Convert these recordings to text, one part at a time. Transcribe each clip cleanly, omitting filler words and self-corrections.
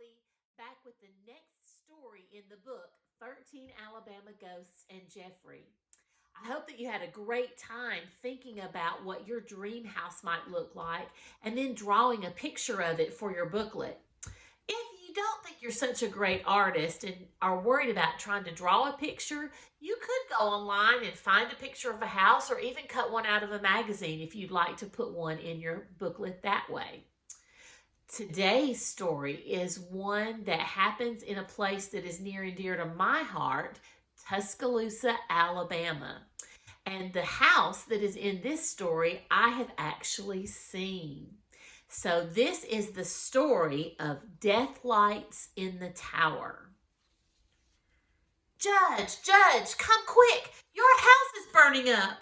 McKelvy back with the next story in the book 13 Alabama Ghosts and Jeffrey. I hope that you had a great time thinking about what your dream house might look like and then drawing a picture of it for your booklet. If you don't think you're such a great artist and are worried about trying to draw a picture, you could go online and find a picture of a house or even cut one out of a magazine if you'd like to put one in your booklet that way. Today's story is one that happens in a place that is near and dear to my heart, Tuscaloosa, Alabama. And the house that is in this story, I have actually seen. So this is the story of Death Lights in the Tower. Judge, come quick! Your house is burning up!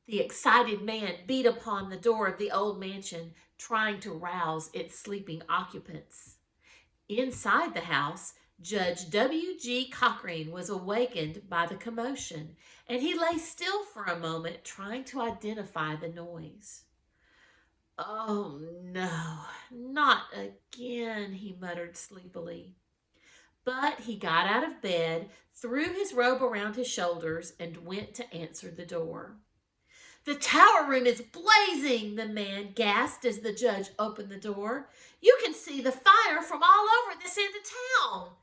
The excited man beat upon the door of the old mansion, trying to rouse its sleeping occupants. Inside the house, Judge W.G. Cochrane was awakened by the commotion, and he lay still for a moment, trying to identify the noise. "Oh, no, not again," he muttered sleepily. But he got out of bed, threw his robe around his shoulders, and went to answer the door. "The tower room is blazing," the man gasped as the judge opened the door. "You can see the fire from all over this end of town."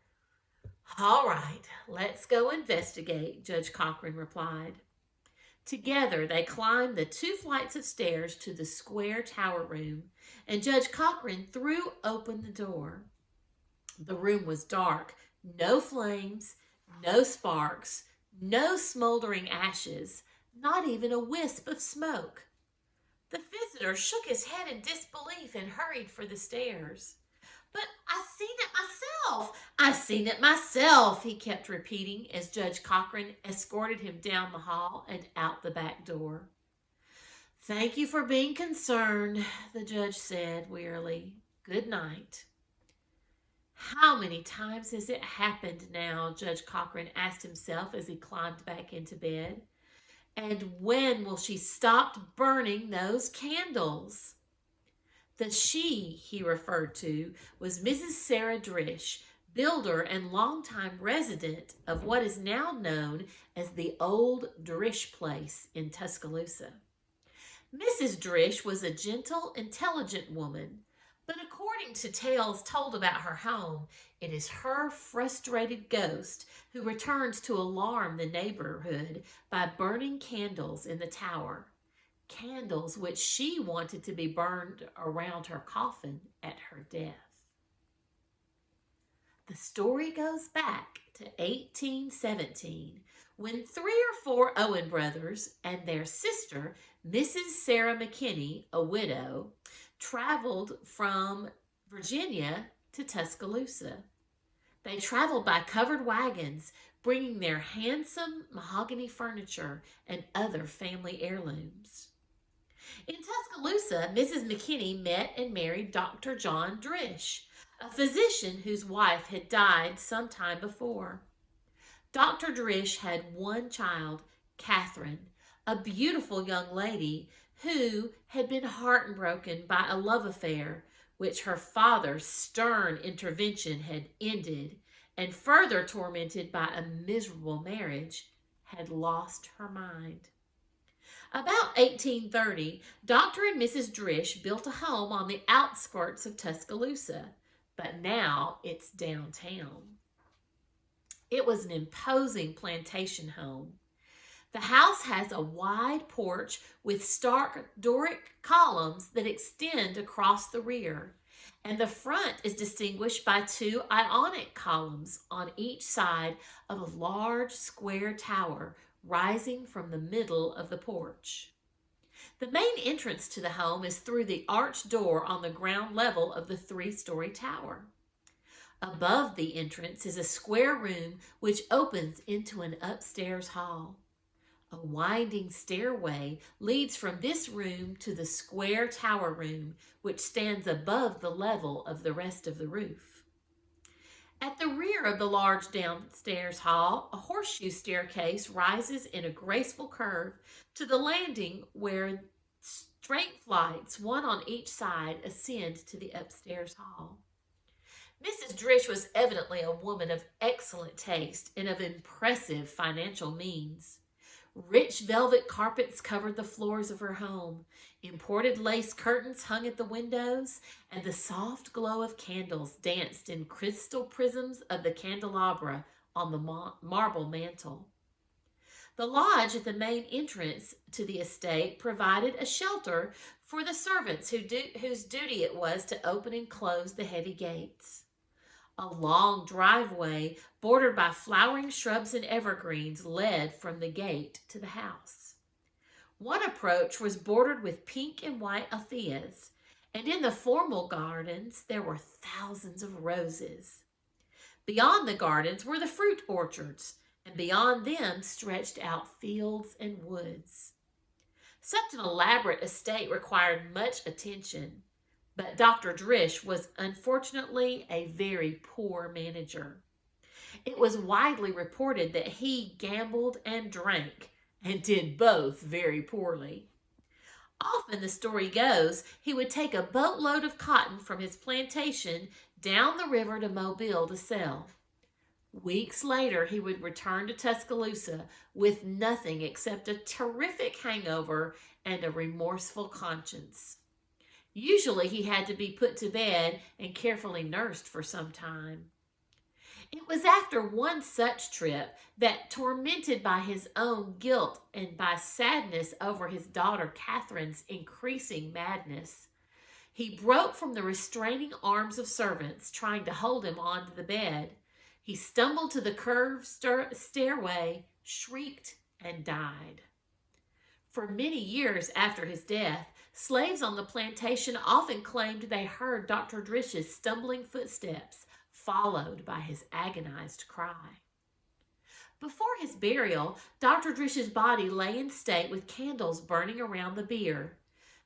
"All right, let's go investigate," Judge Cochrane replied. Together, they climbed the 2 flights of stairs to the square tower room, and Judge Cochrane threw open the door. The room was dark, no flames, no sparks, no smoldering ashes, not even a wisp of smoke. The visitor shook his head in disbelief and hurried for the stairs. "But I seen it myself," he kept repeating as Judge Cochrane escorted him down the hall and out the back door. "Thank you for being concerned," the judge said wearily. "Good night." "How many times has it happened now?" Judge Cochrane asked himself as he climbed back into bed. "And when will she stop burning those candles?" The she he referred to was Mrs. Sarah Drish, builder and longtime resident of what is now known as the old Drish place in Tuscaloosa. Mrs. Drish was a gentle, intelligent woman, but according to tales told about her home, it is her frustrated ghost who returns to alarm the neighborhood by burning candles in the tower, candles which she wanted to be burned around her coffin at her death. The story goes back to 1817 when 3 or 4 Owen brothers and their sister, Mrs. Sarah McKinney, a widow, traveled from Virginia to Tuscaloosa. They traveled by covered wagons, bringing their handsome mahogany furniture and other family heirlooms. In Tuscaloosa, Mrs. McKinney met and married Dr. John Drish, a physician whose wife had died some time before. Dr. Drish had one child, Catherine, a beautiful young lady who had been heartbroken by a love affair which her father's stern intervention had ended, and further tormented by a miserable marriage, had lost her mind. About 1830, Dr. and Mrs. Drish built a home on the outskirts of Tuscaloosa, but now it's downtown. It was an imposing plantation home. The house has a wide porch with stark Doric columns that extend across the rear, and the front is distinguished by 2 Ionic columns on each side of a large square tower rising from the middle of the porch. The main entrance to the home is through the arched door on the ground level of the 3-story tower. Above the entrance is a square room which opens into an upstairs hall. A winding stairway leads from this room to the square tower room, which stands above the level of the rest of the roof. At the rear of the large downstairs hall, a horseshoe staircase rises in a graceful curve to the landing where straight flights, one on each side, ascend to the upstairs hall. Mrs. Drish was evidently a woman of excellent taste and of impressive financial means. Rich velvet carpets covered the floors of her home, imported lace curtains hung at the windows, and the soft glow of candles danced in crystal prisms of the candelabra on the marble mantel. The lodge at the main entrance to the estate provided a shelter for the servants whose duty it was to open and close the heavy gates. A long driveway, bordered by flowering shrubs and evergreens, led from the gate to the house. One approach was bordered with pink and white althias, and in the formal gardens there were thousands of roses. Beyond the gardens were the fruit orchards, and beyond them stretched out fields and woods. Such an elaborate estate required much attention, but Dr. Drish was unfortunately a very poor manager. It was widely reported that he gambled and drank, and did both very poorly. Often, the story goes, he would take a boatload of cotton from his plantation down the river to Mobile to sell. Weeks later, he would return to Tuscaloosa with nothing except a terrific hangover and a remorseful conscience. Usually he had to be put to bed and carefully nursed for some time. It was after one such trip that, tormented by his own guilt and by sadness over his daughter Catherine's increasing madness, he broke from the restraining arms of servants trying to hold him onto the bed. He stumbled to the curved stairway, shrieked, and died. For many years after his death, slaves on the plantation often claimed they heard Dr. Drish's stumbling footsteps, followed by his agonized cry. Before his burial, Dr. Drish's body lay in state with candles burning around the bier,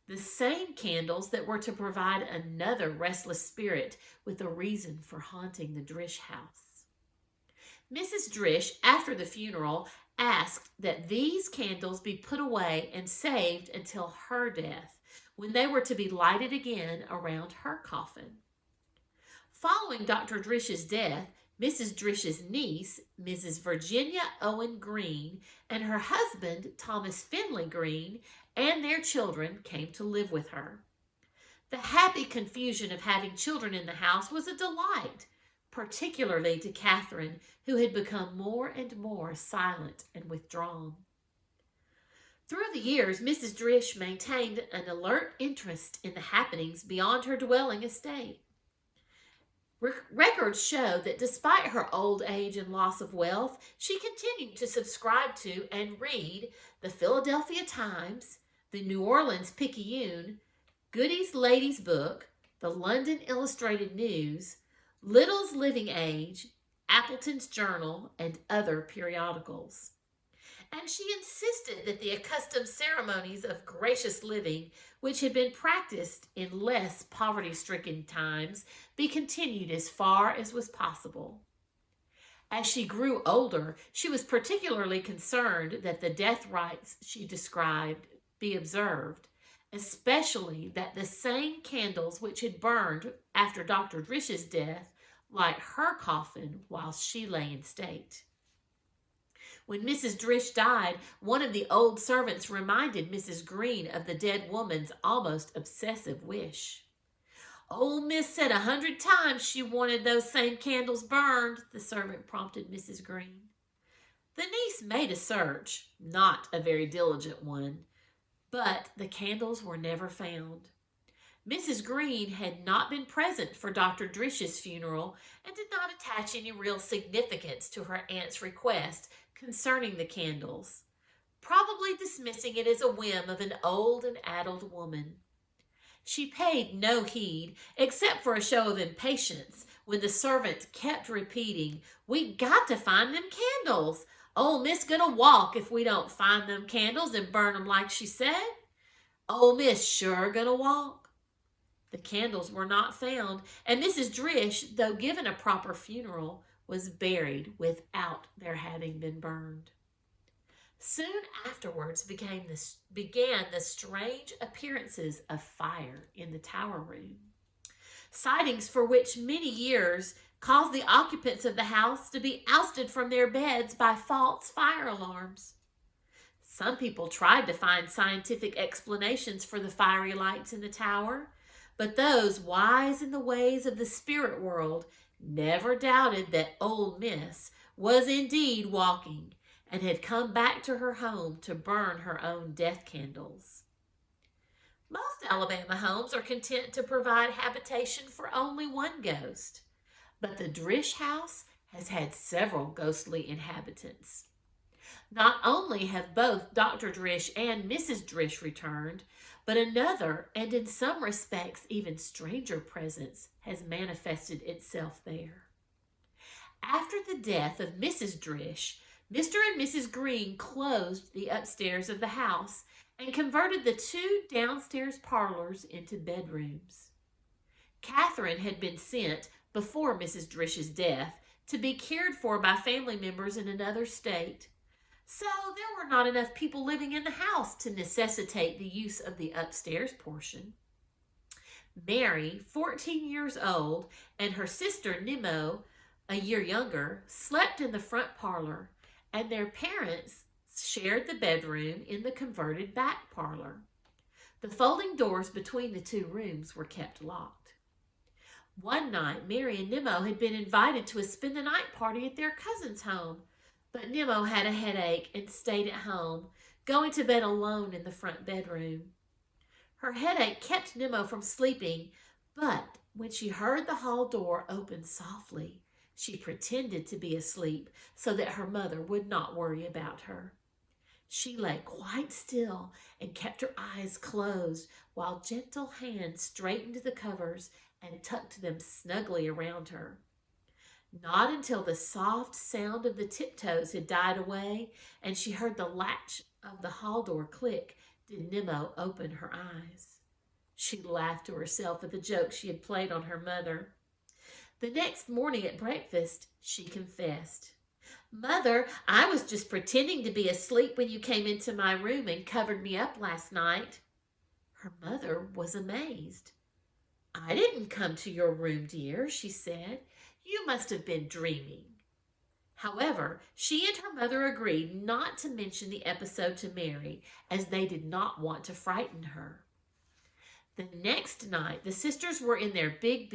the same candles that were to provide another restless spirit with a reason for haunting the Drish House. Mrs. Drish, after the funeral, asked that these candles be put away and saved until her death, when they were to be lighted again around her coffin. Following Dr. Drish's death, Mrs. Drish's niece, Mrs. Virginia Owen Green, and her husband, Thomas Finley Green, and their children came to live with her. The happy confusion of having children in the house was a delight, particularly to Catherine, who had become more and more silent and withdrawn. Through the years, Mrs. Drish maintained an alert interest in the happenings beyond her dwelling estate. Records show that despite her old age and loss of wealth, she continued to subscribe to and read the Philadelphia Times, the New Orleans Picayune, Goody's Lady's Book, the London Illustrated News, Little's Living Age, Appleton's Journal, and other periodicals. And she insisted that the accustomed ceremonies of gracious living, which had been practiced in less poverty-stricken times, be continued as far as was possible. As she grew older, she was particularly concerned that the death rites she described be observed, especially that the same candles which had burned after Dr. Drish's death light her coffin while she lay in state. When Mrs. Drish died, one of the old servants reminded Mrs. Green of the dead woman's almost obsessive wish. "Old Miss said 100 times she wanted those same candles burned," the servant prompted Mrs. Green. The niece made a search, not a very diligent one, but the candles were never found. Mrs. Green had not been present for Dr. Drish's funeral and did not attach any real significance to her aunt's request concerning the candles, probably dismissing it as a whim of an old and addled woman. She paid no heed, except for a show of impatience, when the servant kept repeating, "We got to find them candles. Old Miss gonna walk if we don't find them candles and burn them like she said. Old Miss sure gonna walk." The candles were not found, and Mrs. Drish, though given a proper funeral, was buried without their having been burned. Soon afterwards began the strange appearances of fire in the tower room. sightings for which many years caused the occupants of the house to be ousted from their beds by false fire alarms. Some people tried to find scientific explanations for the fiery lights in the tower, but those wise in the ways of the spirit world never doubted that old Miss was indeed walking and had come back to her home to burn her own death candles. Most Alabama homes are content to provide habitation for only one ghost, but the Drish House has had several ghostly inhabitants. Not only have both Dr. Drish and Mrs. Drish returned, but another, and in some respects even stranger presence, has manifested itself there. After the death of Mrs. Drish, Mr. and Mrs. Green closed the upstairs of the house and converted the two downstairs parlors into bedrooms. Catherine had been sent, before Mrs. Drish's death, to be cared for by family members in another state, so there were not enough people living in the house to necessitate the use of the upstairs portion. Mary, 14 years old, and her sister Nemo, a year younger, slept in the front parlor, and their parents shared the bedroom in the converted back parlor. The folding doors between the two rooms were kept locked. One night, Mary and Nemo had been invited to a spend-the-night party at their cousin's home, but Nemo had a headache and stayed at home, going to bed alone in the front bedroom. Her headache kept Nemo from sleeping, but when she heard the hall door open softly, she pretended to be asleep so that her mother would not worry about her. She lay quite still and kept her eyes closed while gentle hands straightened the covers and tucked them snugly around her. Not until the soft sound of the tiptoes had died away and she heard the latch of the hall door click did Nemo open her eyes. She laughed to herself at the joke she had played on her mother. The next morning at breakfast, she confessed, "Mother, I was just pretending to be asleep when you came into my room and covered me up last night." Her mother was amazed. "I didn't come to your room, dear," she said. "You must have been dreaming." However, she and her mother agreed not to mention the episode to Mary, as they did not want to frighten her. The next night, the sisters were in their big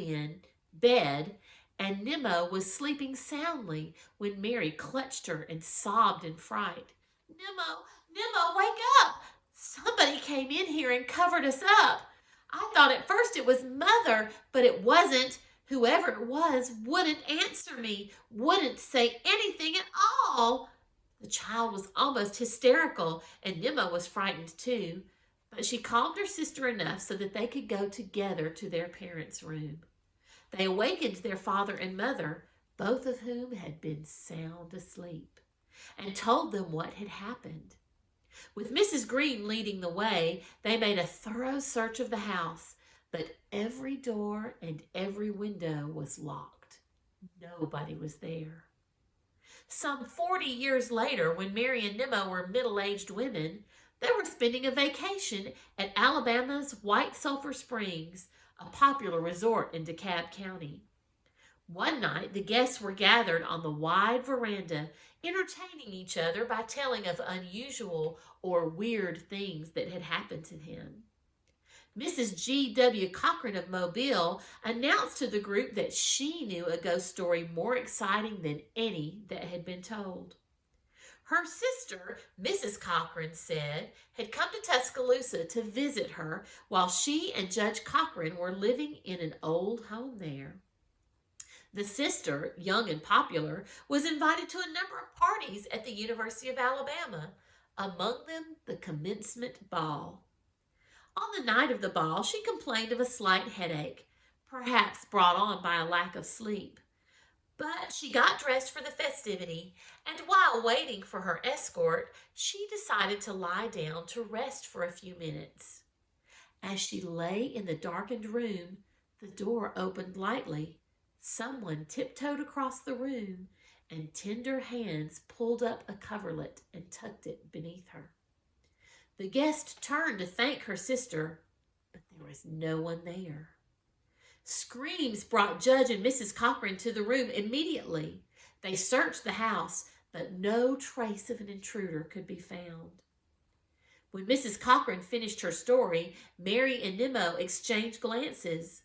bed, and Nemo was sleeping soundly when Mary clutched her and sobbed in fright. Nemo, wake up! Somebody came in here and covered us up. I thought at first it was Mother, but it wasn't. Whoever it was wouldn't answer me, wouldn't say anything at all." The child was almost hysterical, and Nemo was frightened too, but she calmed her sister enough so that they could go together to their parents' room. They awakened their father and mother, both of whom had been sound asleep, and told them what had happened. With Mrs. Green leading the way, they made a thorough search of the house, but every door and every window was locked. Nobody was there. Some 40 years later, when Mary and Nemo were middle-aged women, they were spending a vacation at Alabama's White Sulphur Springs, a popular resort in DeKalb County. One night, the guests were gathered on the wide veranda, entertaining each other by telling of unusual or weird things that had happened to them. Mrs. G.W. Cochran of Mobile announced to the group that she knew a ghost story more exciting than any that had been told. Her sister, Mrs. Cochran said, had come to Tuscaloosa to visit her while she and Judge Cochran were living in an old home there. The sister, young and popular, was invited to a number of parties at the University of Alabama, among them the commencement ball. On the night of the ball, she complained of a slight headache, perhaps brought on by a lack of sleep. But she got dressed for the festivity, and while waiting for her escort, she decided to lie down to rest for a few minutes. As she lay in the darkened room, the door opened lightly. Someone tiptoed across the room, and tender hands pulled up a coverlet and tucked it beneath her. The guest turned to thank her sister, but there was no one there. Screams brought Judge and Mrs. Cochran to the room immediately. They searched the house, but no trace of an intruder could be found. When Mrs. Cochran finished her story, Mary and Nemo exchanged glances.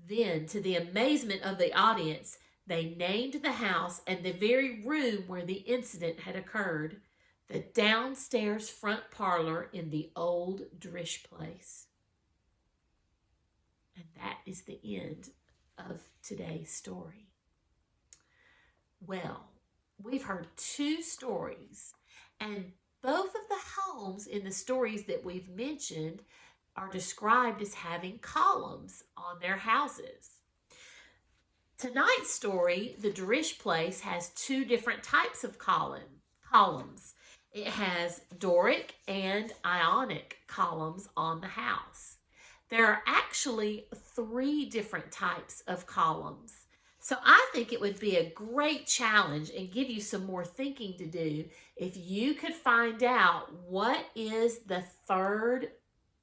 Then, to the amazement of the audience, they named the house and the very room where the incident had occurred, the downstairs front parlor in the old Drish place. And that is the end of today's story. Well, we've heard two stories, and both of the homes in the stories that we've mentioned are described as having columns on their houses. Tonight's story, the Drish place, has two different types of columns. It has Doric and Ionic columns on the house. There are actually 3 different types of columns. So I think it would be a great challenge and give you some more thinking to do if you could find out what is the third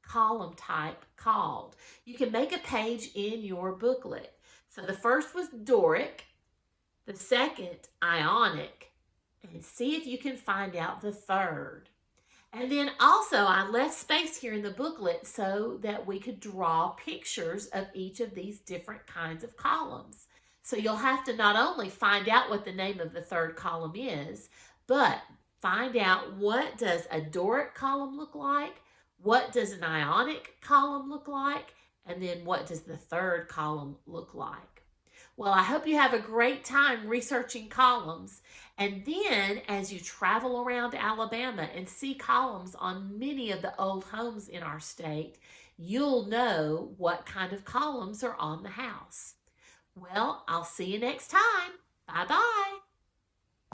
column type called. You can make a page in your booklet. So the first was Doric, the second Ionic, and see if you can find out the third. And then also I left space here in the booklet so that we could draw pictures of each of these different kinds of columns. So you'll have to not only find out what the name of the third column is, but find out what does a Doric column look like, what does an Ionic column look like, and then what does the third column look like. Well, I hope you have a great time researching columns. And then as you travel around Alabama and see columns on many of the old homes in our state, you'll know what kind of columns are on the house. Well, I'll see you next time. Bye-bye.